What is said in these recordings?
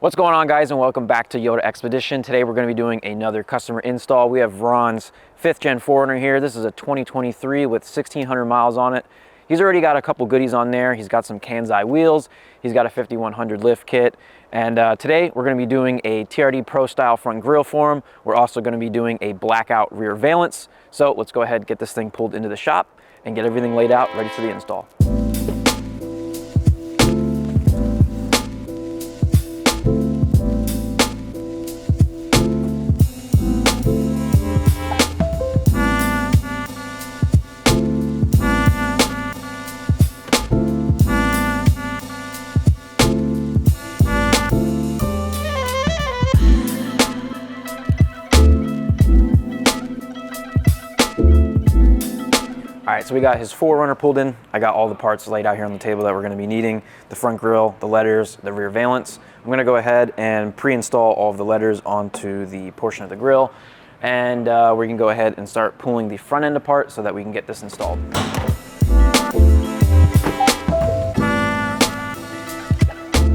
What's going on, guys, and welcome back to Yoda Expedition. Today we're going to be doing another customer install. We have Ron's 5th gen 4Runner here. This is a 2023 with 1,600 miles on it. He's already got a couple goodies on there. He's got some Kansai wheels. He's got a 5100 lift kit. And today we're going to be doing a TRD Pro style front grille for him. We're also going to be doing a blackout rear valance. So let's go ahead and get this thing pulled into the shop and get everything laid out ready for the install. All right, so we got his 4Runner pulled in. I got all the parts laid out here on the table that we're gonna be needing. The front grille, the letters, the rear valance. I'm gonna go ahead and pre-install all of the letters onto the portion of the grille. And we can go ahead and start pulling the front end apart so that we can get this installed.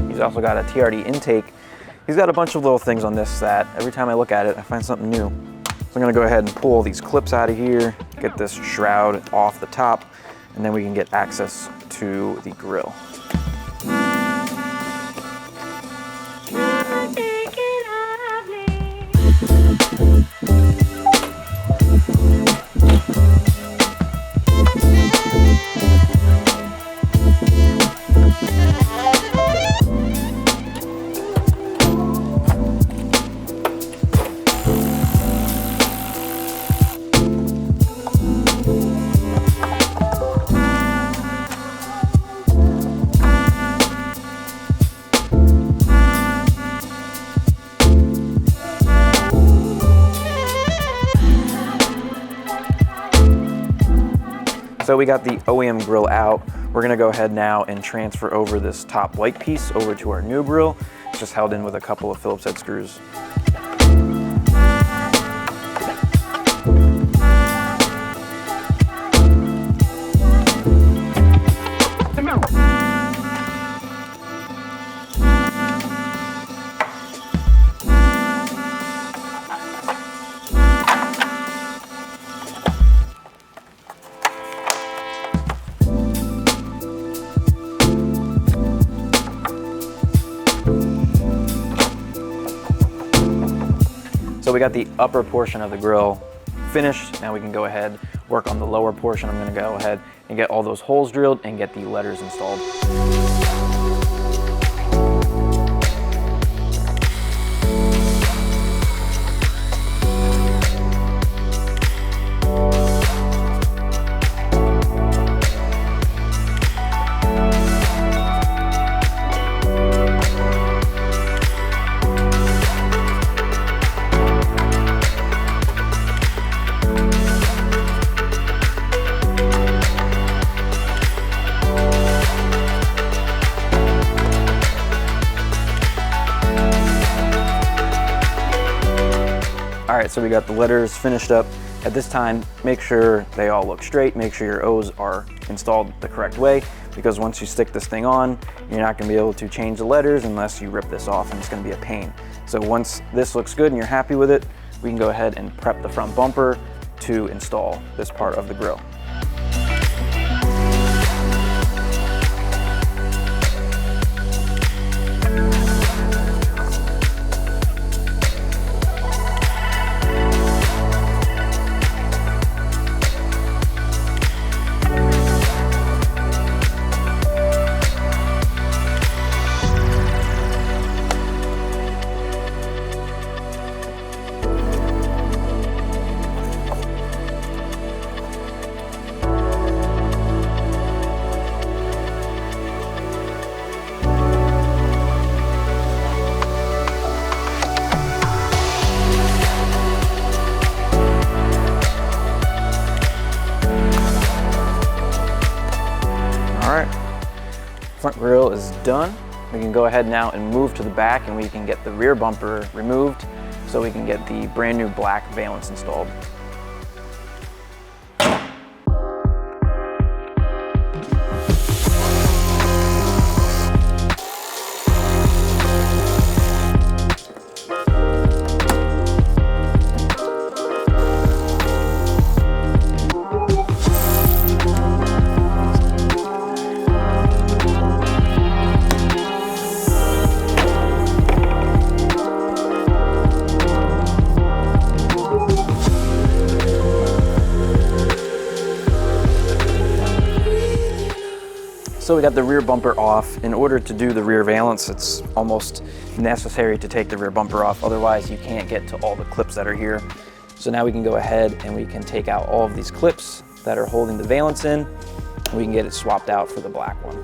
He's also got a TRD intake. He's got a bunch of little things on this that every time I look at it, I find something new. So I'm gonna go ahead and pull these clips out of here, get this shroud off the top, and then we can get access to the grille. So we got the OEM grill out. We're gonna go ahead now and transfer over this top white piece over to our new grill. It's just held in with a couple of Phillips head screws. So we got the upper portion of the grill finished. Now we can go ahead, work on the lower portion. I'm gonna go ahead and get all those holes drilled and get the letters installed. All right, so we got the letters finished up. At this time, make sure they all look straight. Make sure your O's are installed the correct way, because once you stick this thing on, you're not gonna be able to change the letters unless you rip this off, and it's gonna be a pain. So once this looks good and you're happy with it, we can go ahead and prep the front bumper to install this part of the grille. Front grille is done. We can go ahead now and move to the back, and we can get the rear bumper removed so we can get the brand new black valance installed. So we got the rear bumper off. In order to do the rear valance, it's almost necessary to take the rear bumper off. Otherwise, you can't get to all the clips that are here. So now we can go ahead and we can take out all of these clips that are holding the valance in. And we can get it swapped out for the black one.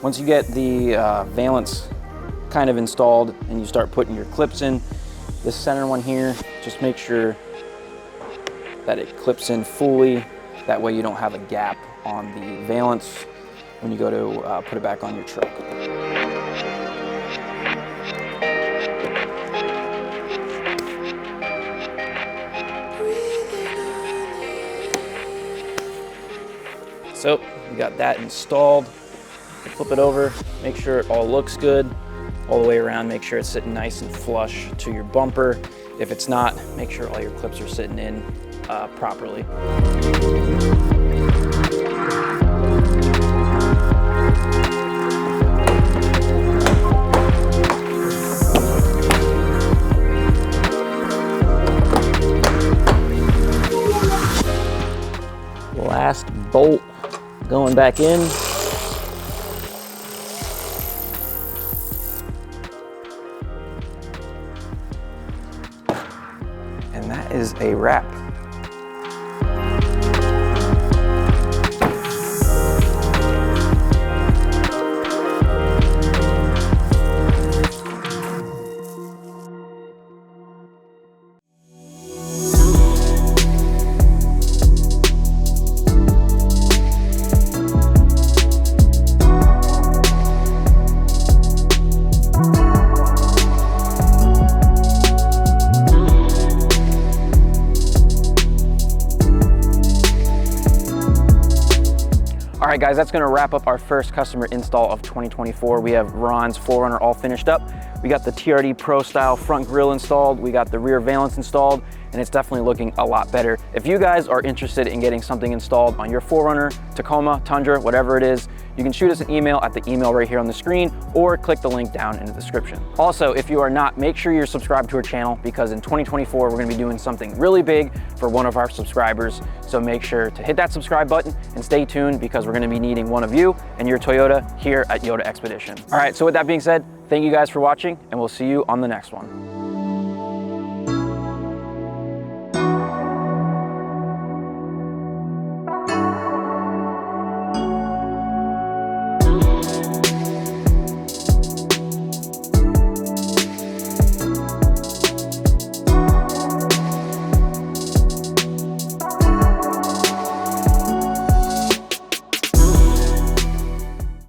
Once you get the valance kind of installed and you start putting your clips in, this center one here, just make sure that it clips in fully. That way you don't have a gap on the valance when you go to put it back on your truck. So we got that installed. Flip it over, make sure it all looks good all the way around. Make sure it's sitting nice and flush to your bumper. If it's not, make sure all your clips are sitting in properly. Last bolt going back in. And that is a wrap. All right, guys, that's gonna wrap up our first customer install of 2024. We have Ron's 4Runner all finished up. We got the TRD Pro style front grille installed. We got the rear valance installed, and it's definitely looking a lot better. If you guys are interested in getting something installed on your 4Runner, Tacoma, Tundra, whatever it is, you can shoot us an email at the email right here on the screen or click the link down in the description. Also, if you are not, make sure you're subscribed to our channel because in 2024, we're gonna be doing something really big for one of our subscribers. So make sure to hit that subscribe button and stay tuned because we're gonna be needing one of you and your Toyota here at Yoda Expedition. All right, so with that being said, thank you guys for watching and we'll see you on the next one.